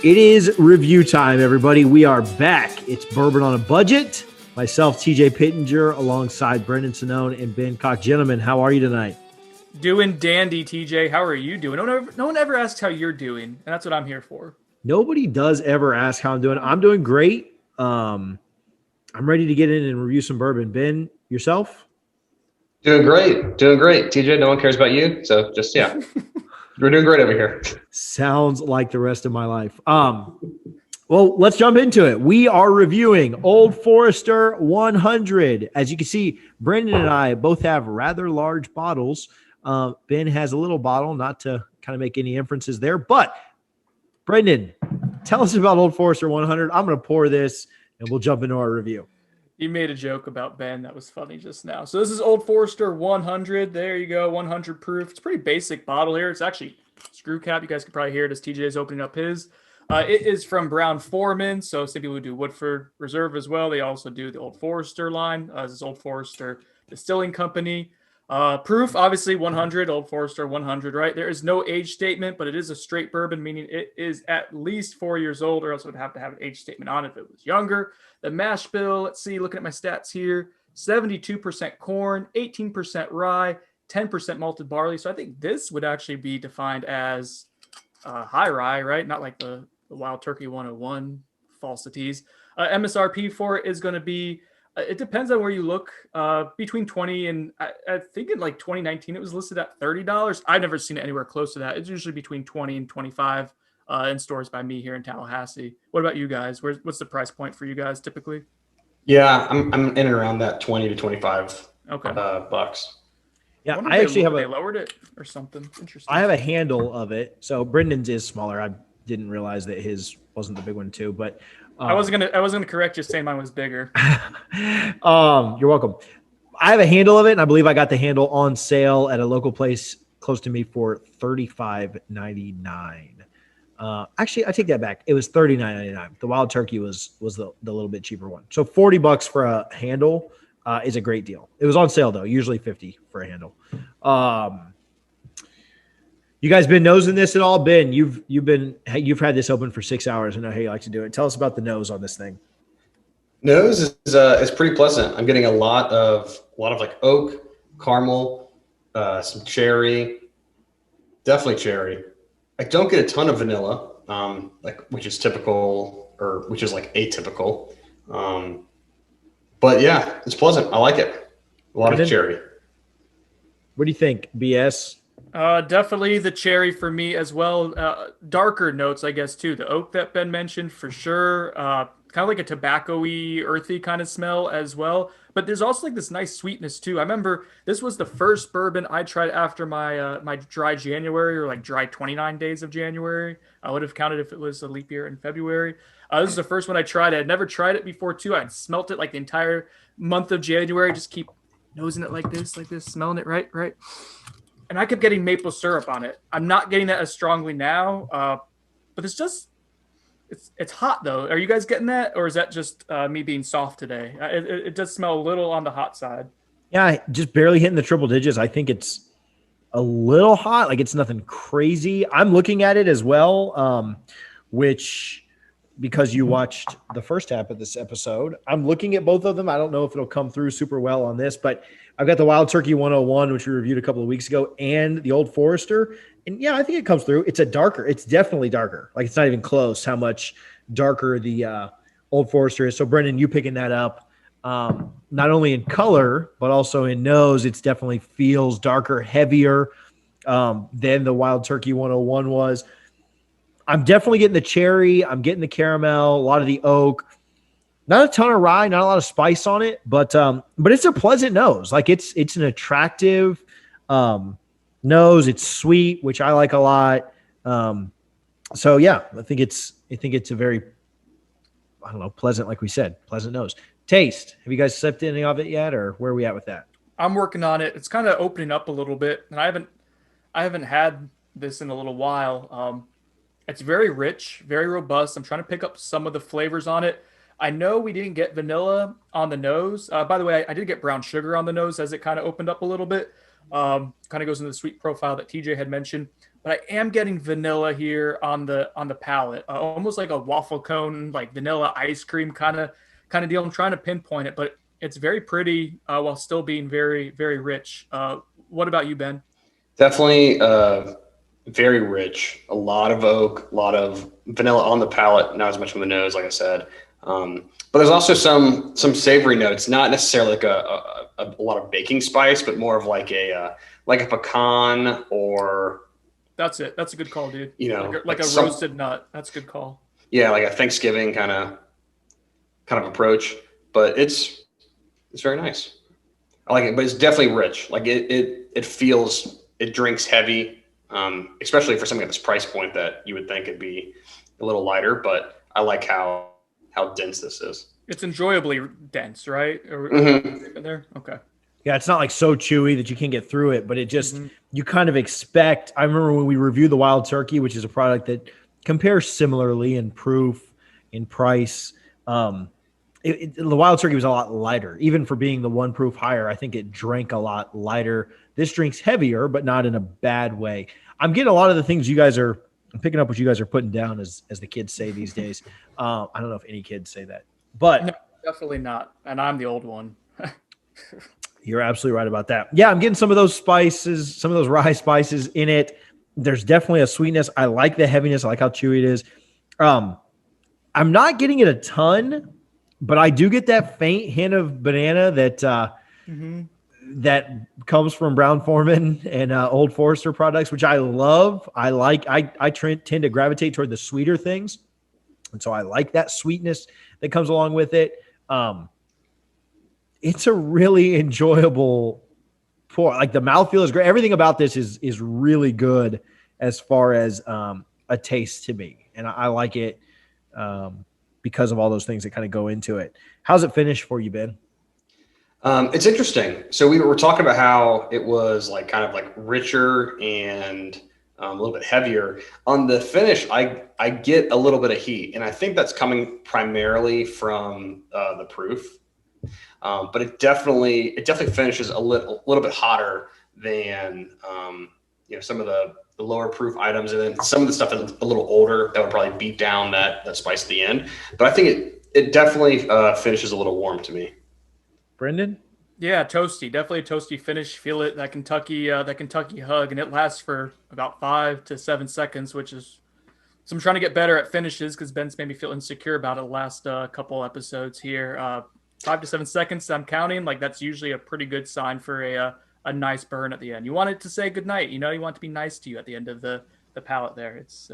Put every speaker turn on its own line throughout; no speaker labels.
It is review time, everybody. We are back. It's Bourbon on a Budget. Myself, TJ Pittenger, alongside Brendan Sonnone and Ben Koch. Gentlemen, how are you tonight?
Doing dandy, TJ. How are you doing? No one ever asks how you're doing, and that's what I'm here for.
Nobody does ever ask how I'm doing. I'm doing great. I'm ready to get in and review some bourbon. Ben, yourself?
Doing great. TJ, no one cares about you. So just, yeah, we're doing great over here.
Sounds like the rest of my life. Well, let's jump into it. We are reviewing Old Forester 100. As you can see, Brendan and I both have rather large bottles. Ben has a little bottle, not to kind of make any inferences there. But, Brendan, tell us about Old Forester 100. I'm going to pour this, and we'll jump into our review.
You made a joke about Ben. That was funny just now. So this is Old Forester 100. There you go, 100 proof. It's a pretty basic bottle here. It's actually screw cap. You guys can probably hear it as TJ is opening up his. It is from Brown-Forman, so some people who do Woodford Reserve as well. They also do the Old Forester line. This is Old Forester Distilling Company. Proof, obviously 100, Old Forester 100, right? There is no age statement, but it is a straight bourbon, meaning it is at least 4 years old, or else it would have to have an age statement on it if it was younger. The mash bill, let's see, looking at my stats here, 72% corn, 18% rye, 10% malted barley. So I think this would actually be defined as high rye, right? Not like the Wild Turkey 101 falsities. MSRP for it is going to be, it depends on where you look, between 20 and I think in like 2019, it was listed at $30. I've never seen it anywhere close to that. It's usually between 20 and 25 in stores by me here in Tallahassee. What about you guys? What's the price point for you guys typically?
Yeah, I'm in and around that 20 to 25 bucks.
Yeah, I actually have
they lowered it or something. Interesting.
I have a handle of it. So Brendan's is smaller. I didn't realize that his wasn't the big one too, but
I wasn't gonna correct you saying mine was bigger.
You're welcome. I have a handle of it, and I believe I got the handle on sale at a local place close to me for $35.99. Actually, I take that back. It was $39.99. The Wild Turkey was the little bit cheaper one. So $40 for a handle is a great deal. It was on sale though, usually $50 for a handle. You guys been nosing this at all? Ben, you've had this open for 6 hours. I know how you like to do it. Tell us about the nose on this thing.
Nose is pretty pleasant. I'm getting a lot of like oak, caramel, some cherry, definitely cherry. I don't get a ton of vanilla, which is typical or which is like atypical. But yeah, it's pleasant. I like it. A lot of cherry.
What do you think, BS?
Definitely the cherry for me as well. Darker notes, I guess, too. The oak that Ben mentioned for sure. Kind of like a tobacco-y, earthy kind of smell as well. But there's also like this nice sweetness too. I remember this was the first bourbon I tried after my my dry January, or like dry 29 days of January. I would have counted if it was a leap year in February. This is the first one I tried. I had never tried it before too. I'd smelt it like the entire month of January. Just keep nosing it like this, smelling it right. And I kept getting maple syrup on it. I'm not getting that as strongly now, but it's just it's hot though. Are you guys getting that, or is that just me being soft today? It does smell a little on the hot side.
Yeah, just barely hitting the triple digits. I think it's a little hot. Like it's nothing crazy. I'm looking at it as well, which because you watched the first half of this episode, I'm looking at both of them. I don't know if it'll come through super well on this, but I've got the Wild Turkey 101, which we reviewed a couple of weeks ago, and the Old Forester. And yeah, I think it comes through. It's definitely darker. Like it's not even close how much darker the Old Forester is. So Brendan, you picking that up, not only in color, but also in nose, it's definitely feels darker, heavier than the Wild Turkey 101 was. I'm definitely getting the cherry. I'm getting the caramel, a lot of the oak. Not a ton of rye, not a lot of spice on it, but it's a pleasant nose. Like it's an attractive nose. It's sweet, which I like a lot. So yeah, I think it's a very, I don't know, pleasant, like we said, pleasant nose. Taste. Have you guys sipped any of it yet, or where are we at with that?
I'm working on it. It's kind of opening up a little bit, and I haven't had this in a little while. It's very rich, very robust. I'm trying to pick up some of the flavors on it. I know we didn't get vanilla on the nose. By the way, I did get brown sugar on the nose as it kind of opened up a little bit. Kind of goes into the sweet profile that TJ had mentioned. but I am getting vanilla here on the palate, almost like a waffle cone, like vanilla ice cream kind of deal. I'm trying to pinpoint it, but it's very pretty while still being very, very rich. What about you, Ben?
Definitely very rich. A lot of oak, a lot of vanilla on the palate, not as much on the nose, like I said. But there's also some savory notes, not necessarily like a lot of baking spice, but more of like a pecan or.
That's it. That's a good call, dude.
You know,
like a roasted nut. That's a good call.
Yeah, like a Thanksgiving kind of approach, but it's very nice. I like it, but it's definitely rich. Like it feels, it drinks heavy, especially for something at this price point that you would think it'd be a little lighter. But I like how dense this is.
It's enjoyably dense, right? There, okay.
Yeah, it's not like so chewy that you can't get through it, but it just you kind of expect. I remember when we reviewed the Wild Turkey, which is a product that compares similarly in proof, in price. The Wild Turkey was a lot lighter, even for being the 1 proof higher. I think it drank a lot lighter. This drink's heavier, but not in a bad way. I'm getting a lot of the things I'm picking up what you guys are putting down, as the kids say these days. I don't know if any kids say that, but
no, definitely not. And I'm the old one.
You're absolutely right about that. Yeah, I'm getting some of those spices, some of those rye spices in it. There's definitely a sweetness. I like the heaviness. I like how chewy it is. I'm not getting it a ton, but I do get that faint hint of banana that that comes from Brown Forman and Old Forester products, which I love. I like. I tend to gravitate toward the sweeter things, and so I like that sweetness that comes along with it. It's a really enjoyable pour. Like the mouthfeel is great. Everything about this is really good as far as a taste to me. And I like it because of all those things that kind of go into it. How's it finish for you, Ben?
It's interesting. So we were talking about how it was like kind of like richer and a little bit heavier. On the finish, I get a little bit of heat, and I think that's coming primarily from the proof. But it definitely finishes a little bit hotter than some of the lower proof items, and then some of the stuff that's a little older that would probably beat down that spice at the end. But I think it definitely finishes a little warm to me.
Brendan?
Yeah, toasty. Definitely a toasty finish. Feel it, that Kentucky hug, and it lasts for about 5 to 7 seconds, which is. So I'm trying to get better at finishes because Ben's made me feel insecure about it the last couple episodes here. 5 to 7 seconds, I'm counting. Like that's usually a pretty good sign for a nice burn at the end. You want it to say goodnight. You want it to be nice to you at the end of the palate there. It's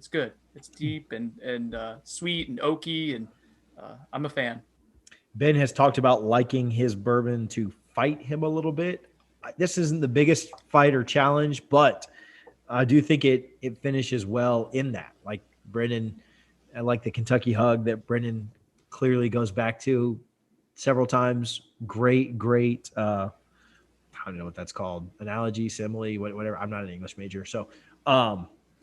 good. It's deep and sweet and oaky, and I'm a fan.
Ben has talked about liking his bourbon to fight him a little bit. This isn't the biggest fight or challenge, but I do think it finishes well in that. Like Brendan, I like the Kentucky hug that Brendan clearly goes back to several times. Great. I don't know what that's called. Analogy, simile, whatever. I'm not an English major. So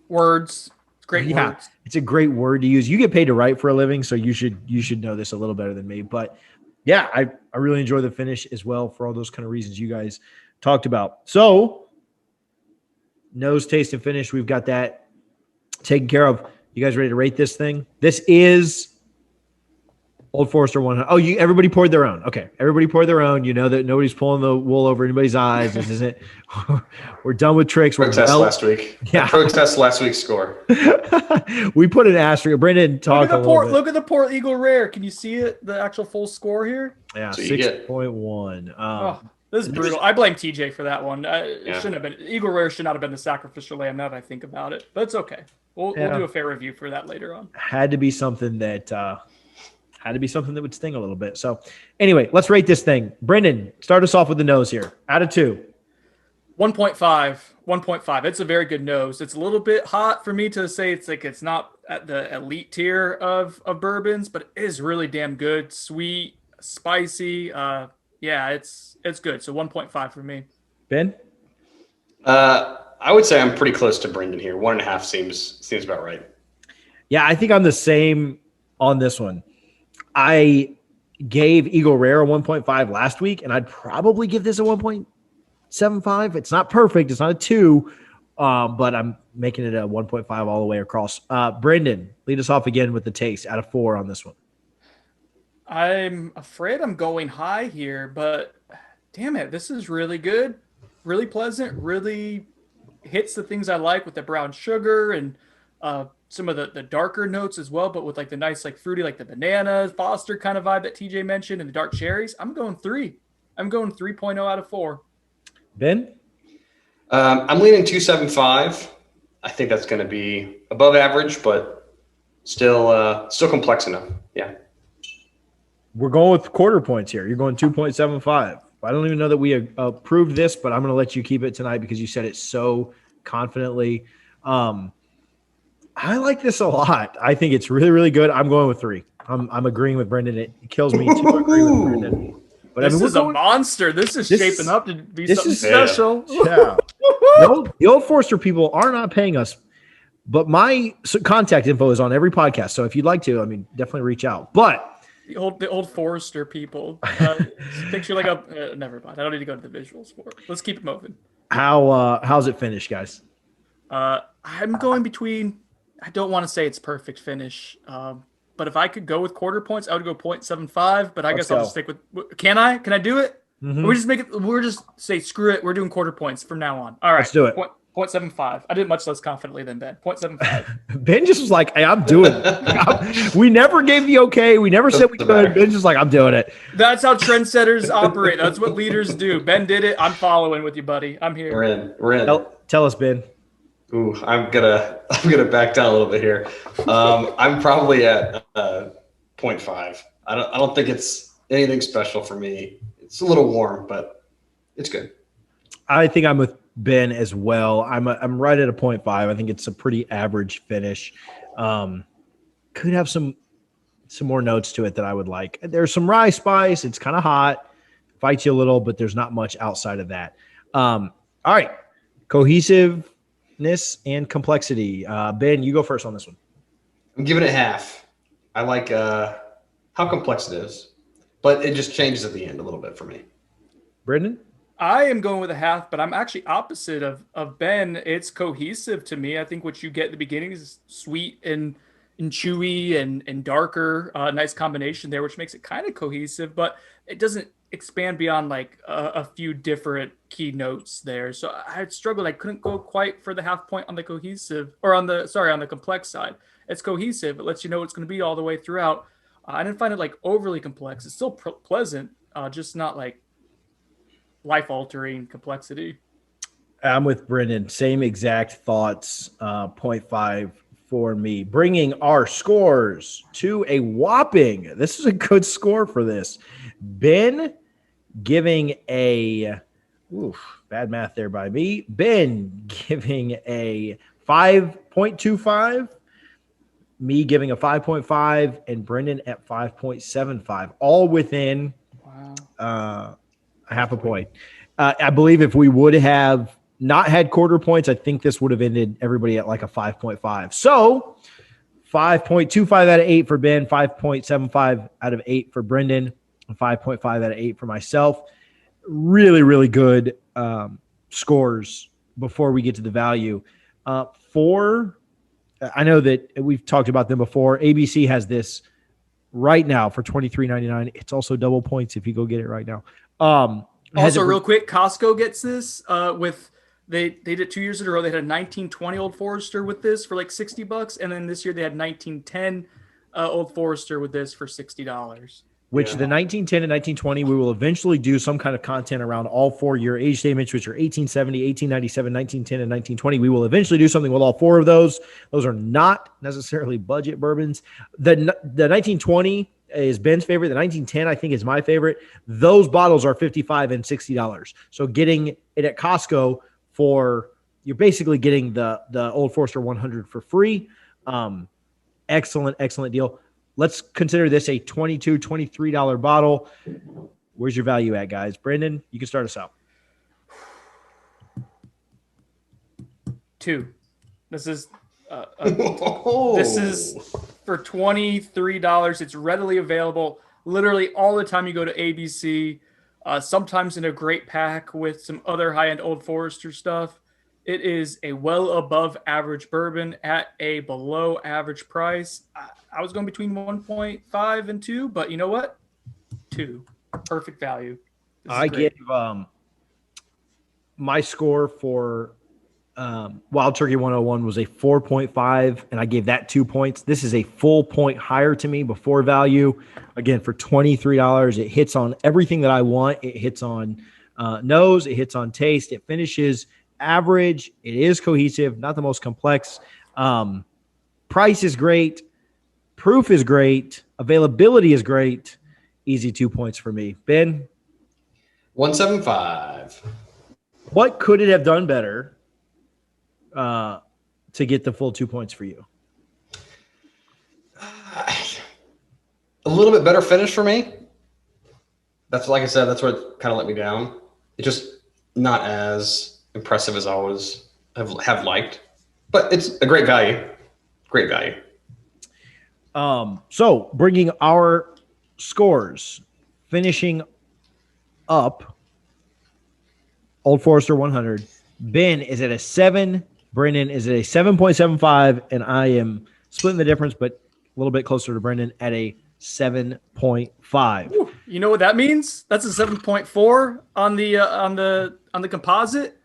words. Great
yeah,
words.
It's a great word to use. You get paid to write for a living, so you should know this a little better than me. But yeah, I really enjoy the finish as well for all those kind of reasons you guys talked about. So nose, taste, and finish, we've got that taken care of. You guys ready to rate this thing? This is Old Forester 100. Oh, everybody poured their own. Okay, everybody poured their own. You know that nobody's pulling the wool over anybody's eyes. This isn't. We're done with tricks.
Protest last week.
Yeah.
Protest last week's score.
We put an asterisk. Brendan talked a little bit.
Look at the Port Eagle Rare. Can you see it? The actual full score here.
Yeah, 6.1.
This is brutal. I blame TJ for that one. It shouldn't have been. Eagle Rare should not have been the sacrificial lamb. Now that I think about it, but it's okay. We'll do a fair review for that later on.
Had to be something that would sting a little bit. So anyway, let's rate this thing. Brendan, start us off with the nose here. Out of 2.
1.5. 1.5. It's a very good nose. It's a little bit hot for me to say it's not at the elite tier of bourbons, but it is really damn good. Sweet, spicy. Yeah, it's good. So 1.5 for me.
Ben?
I would say I'm pretty close to Brendan here. 1.5 seems about right. Yeah,
I think I'm the same on this one. I gave Eagle Rare a 1.5 last week, and I'd probably give this a 1.75. It's not perfect. It's not a 2. but I'm making it a 1.5 all the way across. Brendan, lead us off again with the taste out of 4 on this one.
I'm afraid I'm going high here, but damn it, this is really good, really pleasant, really hits the things I like with the brown sugar and some of the darker notes as well, but with like the nice like fruity, like the banana Foster kind of vibe that TJ mentioned and the dark cherries. I'm going 3. I'm going 3.0 out of 4.
Ben?
I'm leaning 275. I think that's going to be above average, but still complex enough. Yeah.
We're going with quarter points here. You're going 2.75. I don't even know that we approved this, but I'm going to let you keep it tonight because you said it so confidently. I like this a lot. I think it's really, really good. I'm going with 3. I'm agreeing with Brendan. It kills me to agree with Brendan. But
this is a monster. This is shaping up to be something special.
Yeah. The old Forster people are not paying us, but my contact info is on every podcast. So if you'd like to, definitely reach out. But
the old Forester people, picture like a never mind. I don't need to go to the visuals for it. Let's keep it moving.
How's it finished, guys?
I'm going between. I don't want to say it's perfect finish, but if I could go with quarter points, I would go 0.75. But I guess I'll just stick with. Can I? Can I do it?
Mm-hmm.
We just make it. We're just say screw it. We're doing quarter points from now on. All right,
let's do it.
0.75. I did it much less confidently than Ben. 0.75.
Ben just was like, "Hey, I'm doing it." We never gave the okay. We never said we could. Ben's just like, "I'm doing it."
That's how trendsetters operate. That's what leaders do. Ben did it. I'm following with you, buddy. I'm here.
We're in.
Tell us, Ben.
Ooh, I'm gonna back down a little bit here. I'm probably at 0.5. I don't think it's anything special for me. It's a little warm, but it's good.
I think I'm with Ben as well. I'm right at a 0.5. I think it's a pretty average finish. Could have some more notes to it that I would like. There's some rye spice. It's kind of hot, fights you a little, but there's not much outside of that. All right, cohesiveness and complexity. Ben, you go first on this one.
I'm giving it half. I like how complex it is, but it just changes at the end a little bit for me.
Brendan?
I am going with a half, but I'm actually opposite of Ben. It's cohesive to me. I think what you get at the beginning is sweet and chewy and darker. Nice combination there, which makes it kind of cohesive, but it doesn't expand beyond like a few different key notes there. So I struggled. I couldn't go quite for the half point on the cohesive or on the complex side. It's cohesive. It lets you know what it's going to be all the way throughout. I didn't find it like overly complex. It's still pleasant, just not like life-altering complexity.
I'm with Brendan. Same exact thoughts. 0.5 for me. Bringing our scores to a whopping. This is a good score for this. Ben giving a bad math there by me. Ben giving a 5.25. Me giving a 5.5, and Brendan at 5.75. All within half a point. I believe if we would have not had quarter points, I think this would have ended everybody at like a 5.5. So 5.25 out of 8 for Ben, 5.75 out of 8 for Brendan, 5.5 out of 8 for myself. Really, really good scores before we get to the value. I know that we've talked about them before. ABC has this right now for $23.99. It's also double points if you go get it right now.
Also, real quick, Costco gets this with they did it 2 years in a row. They had a 1920 Old Forester with this for like $60, and then this year they had 1910 Old Forester with this for $60.
Which the 1910 and 1920, we will eventually do some kind of content around all 4 year age statements, which are 1870, 1897, 1910, and 1920. We will eventually do something with all 4 of those. Those are not necessarily budget bourbons. The 1920 is Ben's favorite. The 1910, I think, is my favorite. Those bottles are $55 and $60. So getting it at Costco you're basically getting the Old Forester 100 for free. Excellent deal. Let's consider this a $22, $23 bottle. Where's your value at, guys? Brendan, you can start us out.
2. This is this is for $23. It's readily available literally all the time you go to ABC. Sometimes in a great pack with some other high-end Old Forester stuff. It is a well above average bourbon at a below average price. I was going between 1.5 and 2, but you know what? 2. Perfect value.
I give my score for Wild Turkey 101 was a 4.5, and I gave that 2 points. This is a full point higher to me before value. Again, for $23, it hits on everything that I want. It hits on nose, it hits on taste, it finishes average, it is cohesive, not the most complex. Price is great, proof is great, availability is great. Easy 2 points for me. Ben?
175.
What could it have done better to get the full 2 points for you?
A little bit better finish for me. That's, like I said, that's what kind of let me down. It's just not as impressive as I always have liked, but it's a great value. Great value.
So bringing our scores, finishing up, Old Forester 100. Ben is at a 7. Brendan is at a 7.75, and I am splitting the difference, but a little bit closer to Brendan at a 7.5.
Ooh, you know what that means? That's a 7.4 on the composite.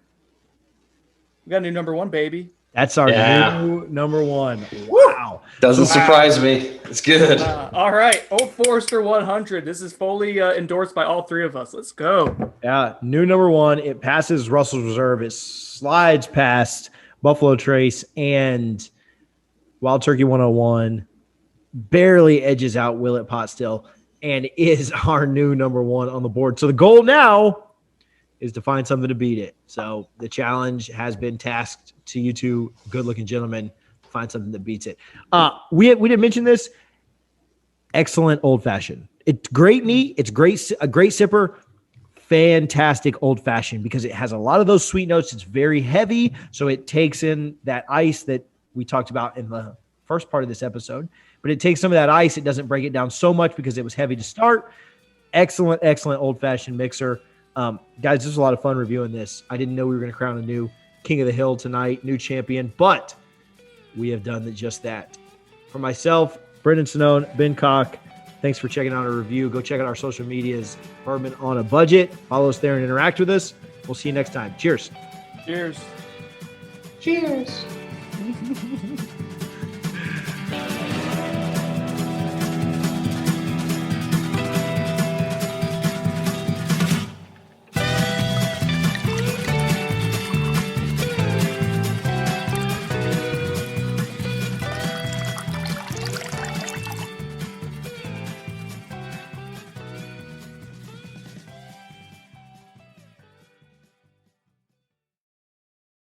We got a new number 1, baby.
That's our new number 1. Wow.
Doesn't surprise me. It's good.
All right. Old Forester 100. This is fully endorsed by all 3 of us. Let's go.
Yeah. New number 1. It passes Russell's Reserve. It slides past Buffalo Trace and Wild Turkey 101. Barely edges out Willet Pot Still and is our new number 1 on the board. So the goal now is to find something to beat it. So the challenge has been tasked to you two good-looking gentlemen. Find something that beats it. We didn't mention this. Excellent old-fashioned. It's great neat. It's great. A great sipper. Fantastic old-fashioned because it has a lot of those sweet notes. It's very heavy, so it takes in that ice that we talked about in the first part of this episode. But it takes some of that ice. It doesn't break it down so much because it was heavy to start. Excellent old-fashioned mixer. Guys, this was a lot of fun reviewing this. I didn't know we were going to crown a new King of the Hill tonight, new champion, but we have done just that. For myself, Brendan Sonnone, Ben Cock, thanks for checking out our review. Go check out our social medias, Bourbon on a Budget. Follow us there and interact with us. We'll see you next time. Cheers.
Cheers.
Cheers.